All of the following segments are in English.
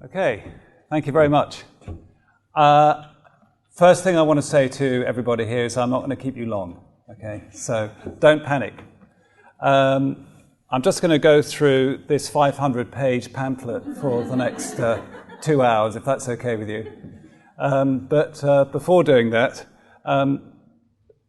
Okay, thank you very much. First thing I want to say to everybody here is I'm not going to keep you long, okay? So don't panic. I'm just going to go through this 500-page pamphlet for the next 2 hours, if that's okay with you. But before doing that,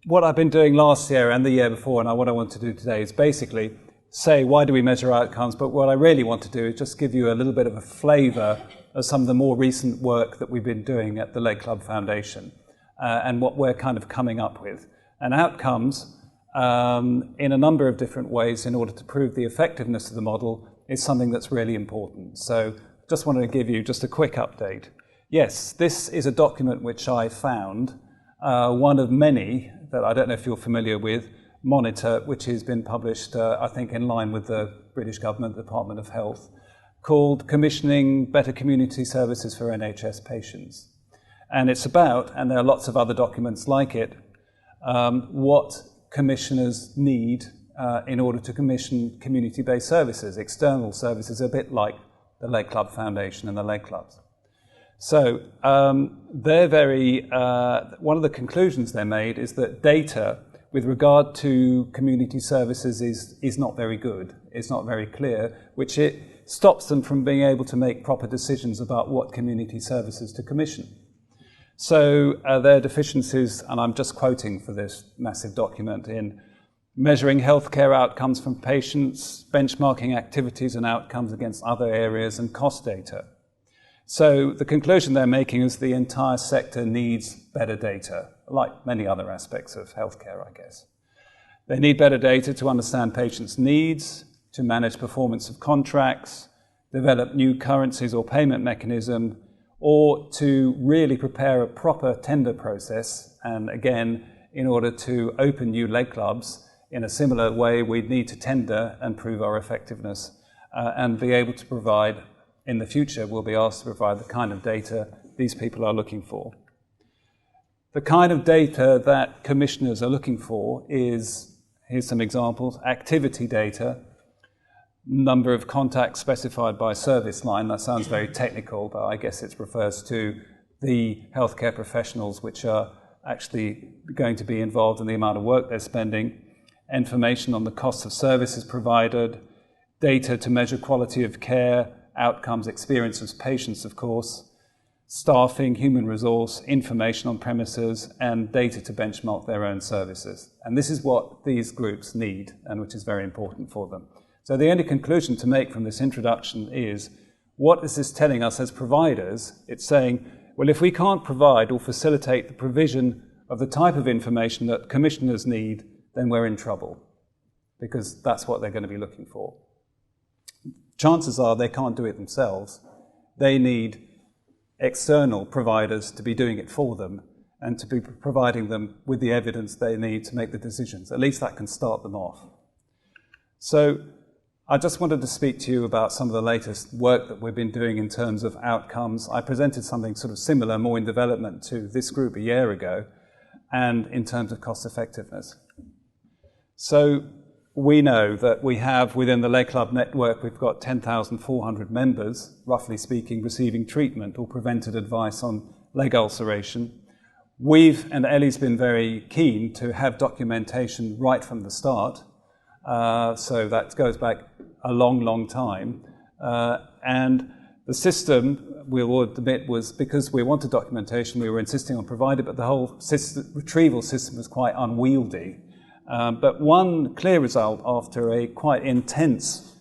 what I've been doing last year and the year before, and what I want to do today, is basically say why do we measure outcomes, but what I really want to do is just give you a little bit of a flavour of some of the more recent work that we've been doing at the Club Foundation and what we're kind of coming up with. And outcomes, in a number of different ways in order to prove the effectiveness of the model, is something that's really important. So just wanted to give you just a quick update. Yes, this is a document which I found, one of many that I don't know if you're familiar with, Monitor, which has been published, I think, in line with the British Government, Department of Health, called Commissioning Better Community Services for NHS Patients. And it's about, and there are lots of other documents like it, what commissioners need in order to commission community-based services, external services, a bit like the Club Foundation and the clubs. So they're one of the conclusions they made is that data with regard to community services is not very good. It's not very clear, which it stops them from being able to make proper decisions about what community services to commission. So there are deficiencies, and I'm just quoting for this massive document, in measuring healthcare outcomes from patients, benchmarking activities and outcomes against other areas, and cost data. So the conclusion they're making is the entire sector needs better data, like many other aspects of healthcare, I guess. They need better data to understand patients' needs, to manage performance of contracts, develop new currencies or payment mechanism, or to really prepare a proper tender process. And again, in order to open new leg clubs, in a similar way, we'd need to tender and prove our effectiveness and be able to provide, in the future, we'll be asked to provide the kind of data these people are looking for. The kind of data that commissioners are looking for is, here's some examples, activity data, number of contacts specified by service line. That sounds very technical, but I guess it refers to the healthcare professionals which are actually going to be involved in the amount of work they're spending, information on the cost of services provided, data to measure quality of care, outcomes, experience of patients, of course, staffing, human resource, information on premises, and data to benchmark their own services. And this is what these groups need, and which is very important for them. So the only conclusion to make from this introduction is, what is this telling us as providers? It's saying, well, if we can't provide or facilitate the provision of the type of information that commissioners need, then we're in trouble, because that's what they're going to be looking for. Chances are they can't do it themselves. They need external providers to be doing it for them and to be providing them with the evidence they need to make the decisions. At least that can start them off. So I just wanted to speak to you about some of the latest work that we've been doing in terms of outcomes. I presented something sort of similar, more in development, to this group a year ago, and in terms of cost effectiveness. So we know that we have, within the Leg Club network, we've got 10,400 members, roughly speaking, receiving treatment or prevented advice on leg ulceration. And Ellie's been very keen to have documentation right from the start. So that goes back a long, long time. And the system, we will admit, was because we wanted documentation, we were insisting on providing, but the whole retrieval system was quite unwieldy. But one clear result after a quite intense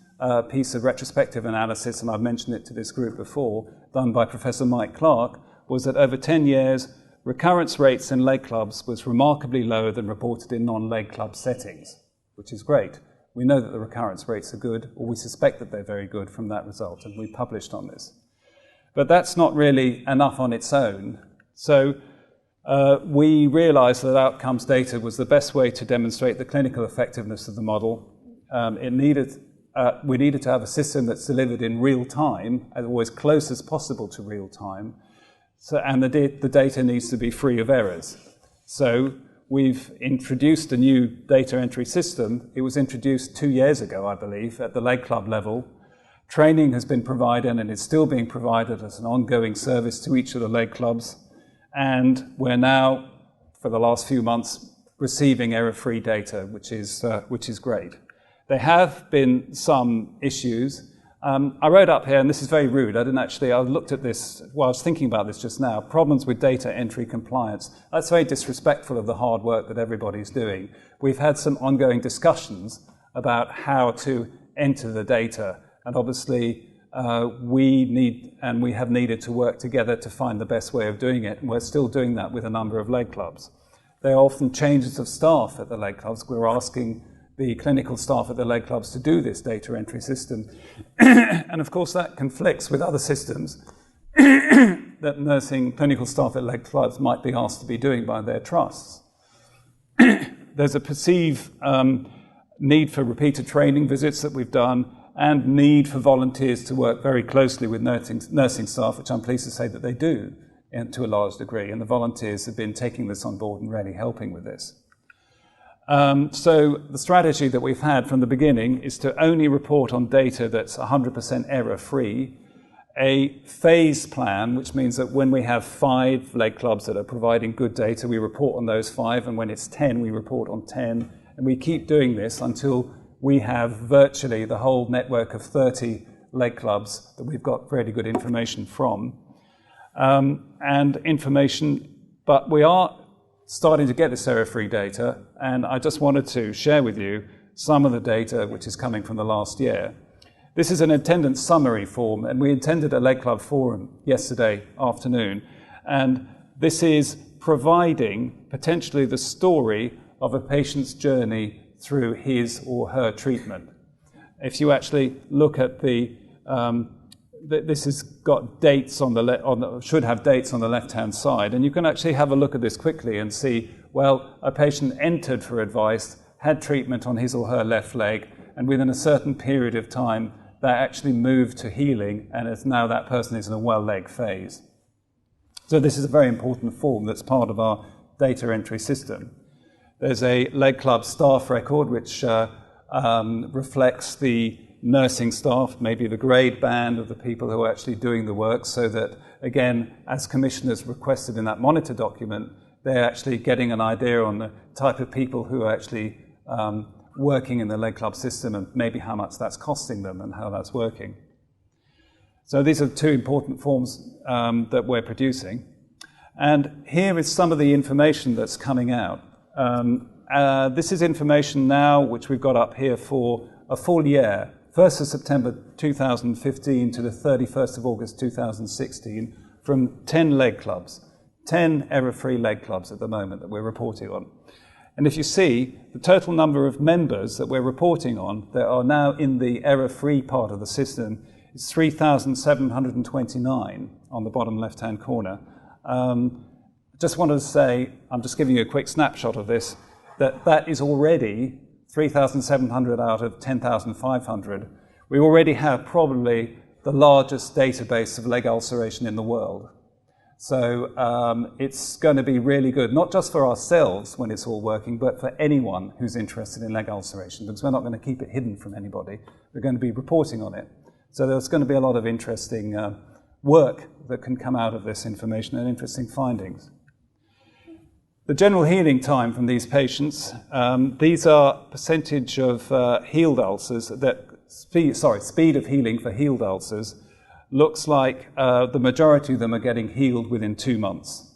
piece of retrospective analysis, and I've mentioned it to this group before, done by Professor Mike Clark, was that over 10 years, recurrence rates in leg clubs was remarkably lower than reported in non-leg club settings, which is great. We know that the recurrence rates are good, or we suspect that they're very good from that result, and we published on this. But that's not really enough on its own. So we realized that outcomes data was the best way to demonstrate the clinical effectiveness of the model. We needed to have a system that's delivered in real time, or as close as possible to real time, and the data needs to be free of errors. So we've introduced a new data entry system. It was introduced 2 years ago, I believe, at the Leg Club level, Training has been provided and is still being provided as an ongoing service to each of the leg clubs. And we're now, for the last few months, receiving error-free data, which is great. There have been some issues. I wrote up here, and this is very rude, I looked at this while I was thinking about this just now, problems with data entry compliance. That's very disrespectful of the hard work that everybody's doing. We've had some ongoing discussions about how to enter the data, and obviously we have needed to work together to find the best way of doing it, and we're still doing that with a number of leg clubs. There are often changes of staff at the leg clubs. We're asking the clinical staff at the leg clubs to do this data entry system. And of course that conflicts with other systems that nursing clinical staff at leg clubs might be asked to be doing by their trusts. There's a perceived need for repeated training visits that we've done, and need for volunteers to work very closely with nursing staff, which I'm pleased to say that they do to a large degree, and the volunteers have been taking this on board and really helping with this. So the strategy that we've had from the beginning is to only report on data that's 100% error-free, a phased plan, which means that when we have 5 leg clubs that are providing good data, we report on those 5, and when it's 10, we report on 10, and we keep doing this until we have virtually the whole network of 30 leg clubs that we've got really good information from. But we are starting to get this error-free data, and I just wanted to share with you some of the data which is coming from the last year. This is an attendance summary form, and we attended a leg club forum yesterday afternoon, and this is providing potentially the story of a patient's journey through his or her treatment. If you actually look at this has got dates should have dates on the left-hand side, and you can actually have a look at this quickly and see, well, a patient entered for advice, had treatment on his or her left leg, and within a certain period of time, that actually moved to healing, and it's now that person is in a well leg phase. So this is a very important form that's part of our data entry system. There's a leg club staff record which reflects the nursing staff, maybe the grade band of the people who are actually doing the work, so that, again, as commissioners requested in that monitor document, they're actually getting an idea on the type of people who are actually working in the leg club system, and maybe how much that's costing them and how that's working. So these are 2 important forms that we're producing. And here is some of the information that's coming out. This is information now which we've got up here for a full year, 1st of September 2015 to the 31st of August 2016, from 10 leg clubs, 10 error-free leg clubs at the moment that we're reporting on. And if you see, the total number of members that we're reporting on that are now in the error-free part of the system is 3,729 on the bottom left-hand corner. Just wanted to say, I'm just giving you a quick snapshot of this, that is already 3,700 out of 10,500. We already have probably the largest database of leg ulceration in the world. So it's going to be really good, not just for ourselves when it's all working, but for anyone who's interested in leg ulceration, because we're not going to keep it hidden from anybody. We're going to be reporting on it. So there's going to be a lot of interesting work that can come out of this information and interesting findings. The general healing time from these patients, these are percentage of healed ulcers, speed of healing for healed ulcers. Looks like the majority of them are getting healed within 2 months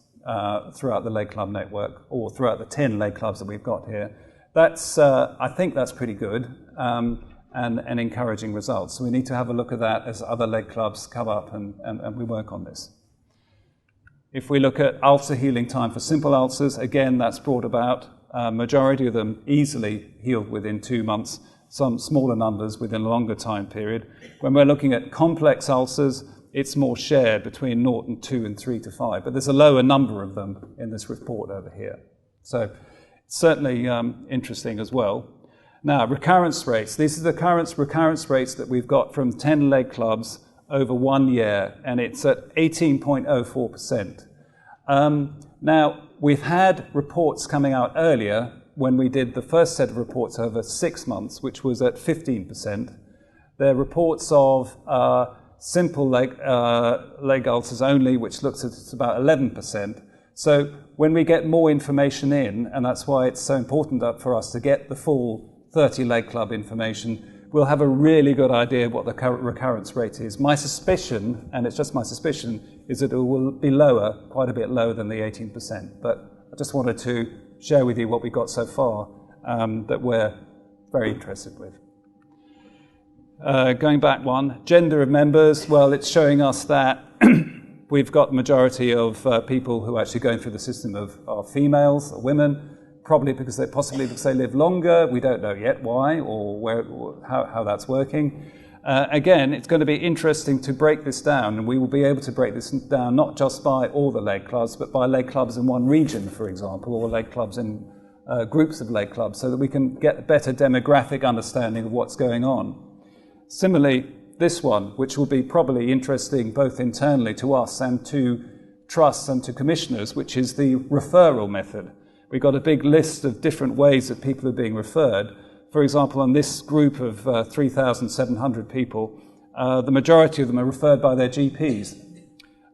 throughout the leg club network, or throughout the 10 leg clubs that we've got here. That's, I think that's pretty good and encouraging results. So we need to have a look at that as other leg clubs come up and we work on this. If we look at ulcer healing time for simple ulcers, again, that's brought about. Majority of them easily healed within 2 months, some smaller numbers within a longer time period. When we're looking at complex ulcers, it's more shared between 0 and 2 and 3 to 5, but there's a lower number of them in this report over here. So it's certainly interesting as well. Now, recurrence rates. These are the current recurrence rates that we've got from 10 leg clubs over 1 year, and it's at 18.04%. Now, we've had reports coming out earlier when we did the first set of reports over 6 months, which was at 15%. They're reports of simple leg ulcers only, which looks at about 11%. So when we get more information in, and that's why it's so important for us to get the full 30 leg club information, we'll have a really good idea of what the current recurrence rate is. My suspicion, and it's just my suspicion, is that it will be lower, quite a bit lower than the 18%. But I just wanted to share with you what we've got so far that we're very interested with. Going back one, gender of members, well, it's showing us that we've got the majority of people who are actually going through the system are females, or women, probably because they live longer. We don't know yet why or how that's working. Again, it's going to be interesting to break this down, and we will be able to break this down not just by all the leg clubs, but by leg clubs in one region, for example, or leg clubs in groups of leg clubs, so that we can get a better demographic understanding of what's going on. Similarly, this one, which will be probably interesting both internally to us and to trusts and to commissioners, which is the referral method. We've got a big list of different ways that people are being referred. For example, on this group of 3,700 people, the majority of them are referred by their GPs.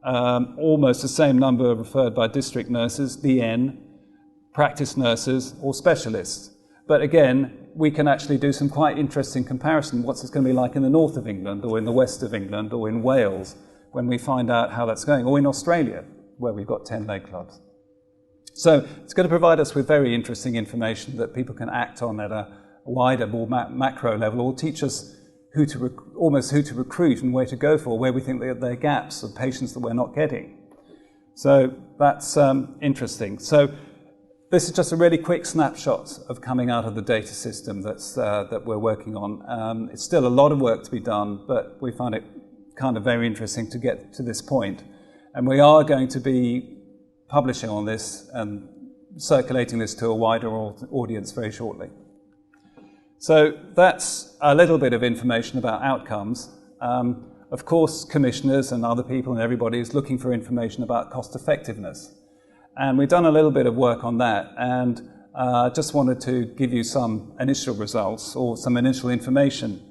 Almost the same number are referred by district nurses, DN, practice nurses, or specialists. But again, we can actually do some quite interesting comparison. What's it going to be like in the north of England, or in the west of England, or in Wales, when we find out how that's going, or in Australia, where we've got 10 leg clubs. So it's going to provide us with very interesting information that people can act on at a wider, more macro level, or teach us almost who to recruit and where to go for, where we think there are gaps of patients that we're not getting. So that's interesting. So this is just a really quick snapshot of coming out of the data system that we're working on. It's still a lot of work to be done, but we find it kind of very interesting to get to this point. And we are going to be publishing on this and circulating this to a wider audience very shortly. So that's a little bit of information about outcomes. Of course, commissioners and other people and everybody is looking for information about cost effectiveness. And we've done a little bit of work on that, and just wanted to give you some initial results or some initial information.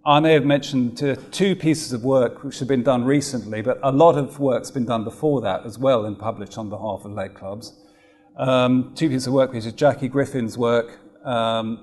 I may have mentioned two pieces of work which have been done recently, but a lot of work's been done before that as well and published on behalf of leg clubs. Two pieces of work, which is Jackie Griffin's work,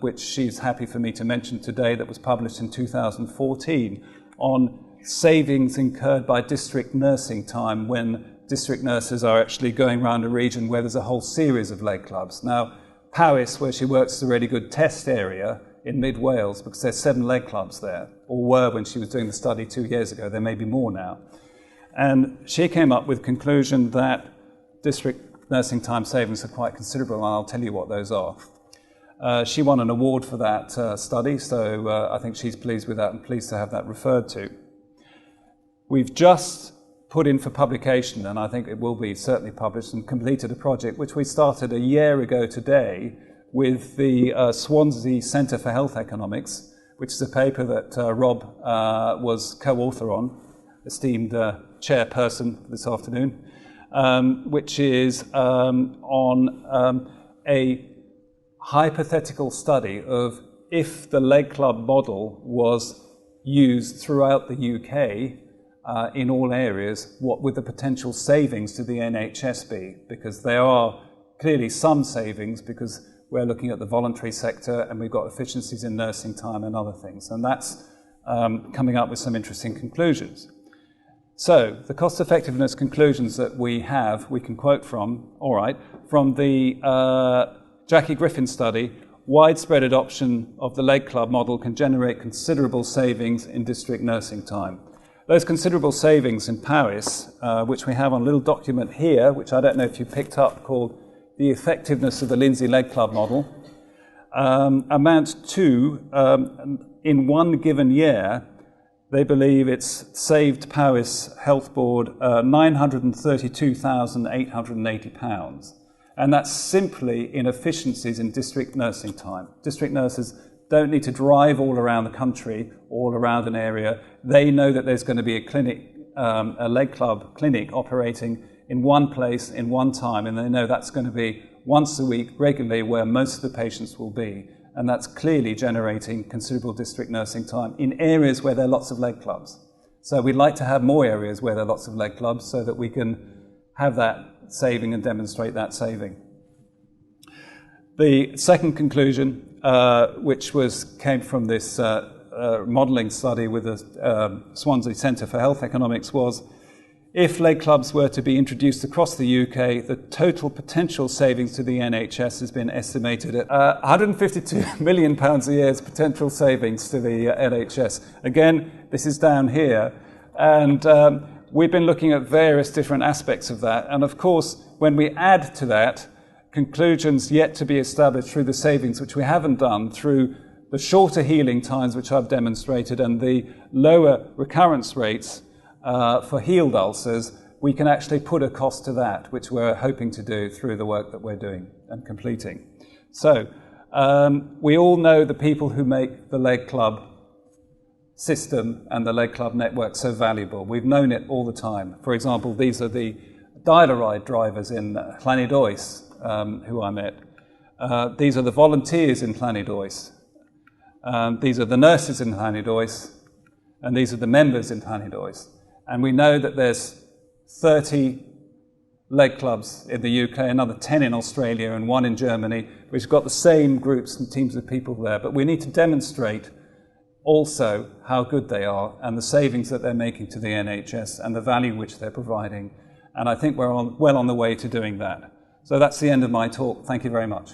which she's happy for me to mention today, that was published in 2014 on savings incurred by district nursing time when district nurses are actually going around a region where there's a whole series of leg clubs. Now, Powys, where she works, is a really good test area in mid-Wales because there's 7 leg clubs there, or were when she was doing the study 2 years ago. There may be more now. And she came up with the conclusion that district nursing time savings are quite considerable, and I'll tell you what those are. She won an award for that study, so I think she's pleased with that and pleased to have that referred to. We've just put in for publication, and I think it will be certainly published, and completed a project which we started a year ago today with the Swansea Centre for Health Economics, which is a paper that Rob was co-author on, esteemed chairperson this afternoon, which is on a hypothetical study of if the leg club model was used throughout the UK in all areas, what would the potential savings to the NHS be? Because there are clearly some savings because we're looking at the voluntary sector and we've got efficiencies in nursing time and other things. And that's coming up with some interesting conclusions. So the cost effectiveness conclusions that we have, we can quote from, all right, from the Jackie Griffin study, widespread adoption of the leg club model can generate considerable savings in district nursing time. Those considerable savings in Powys, which we have on a little document here, which I don't know if you picked up, called The Effectiveness of the Lindsay Leg Club Model, amount to, in one given year, they believe it's saved Powys Health Board £932,880. And that's simply inefficiencies in district nursing time. District nurses don't need to drive all around the country, all around an area. They know that there's going to be a clinic, a leg club clinic operating in one place, in one time, and they know that's going to be once a week, regularly, where most of the patients will be. and that's clearly generating considerable district nursing time in areas where there are lots of leg clubs. So we'd like to have more areas where there are lots of leg clubs so that we can have that saving and demonstrate that saving. The second conclusion, which came from this modelling study with the Swansea Centre for Health Economics, was if leg clubs were to be introduced across the UK, the total potential savings to the NHS has been estimated at £152 million a year as potential savings to the NHS. Again, this is down here, and we've been looking at various different aspects of that, and of course, when we add to that conclusions yet to be established through the savings, which we haven't done, through the shorter healing times, which I've demonstrated, and the lower recurrence rates for healed ulcers, we can actually put a cost to that, which we're hoping to do through the work that we're doing and completing. So, we all know the people who make the leg club system and the leg club network so valuable. We've known it all the time. For example, these are the dial-a-ride drivers in Llanidois, who I met. These are the volunteers in Llanidois. These are the nurses in Llanidois, and these are the members in Llanidois. And we know that there's 30 leg clubs in the UK, another 10 in Australia, and 1 in Germany, which have got the same groups and teams of people there. But we need to demonstrate also how good they are and the savings that they're making to the NHS and the value which they're providing. And I think we're well on the way to doing that. So that's the end of my talk. Thank you very much.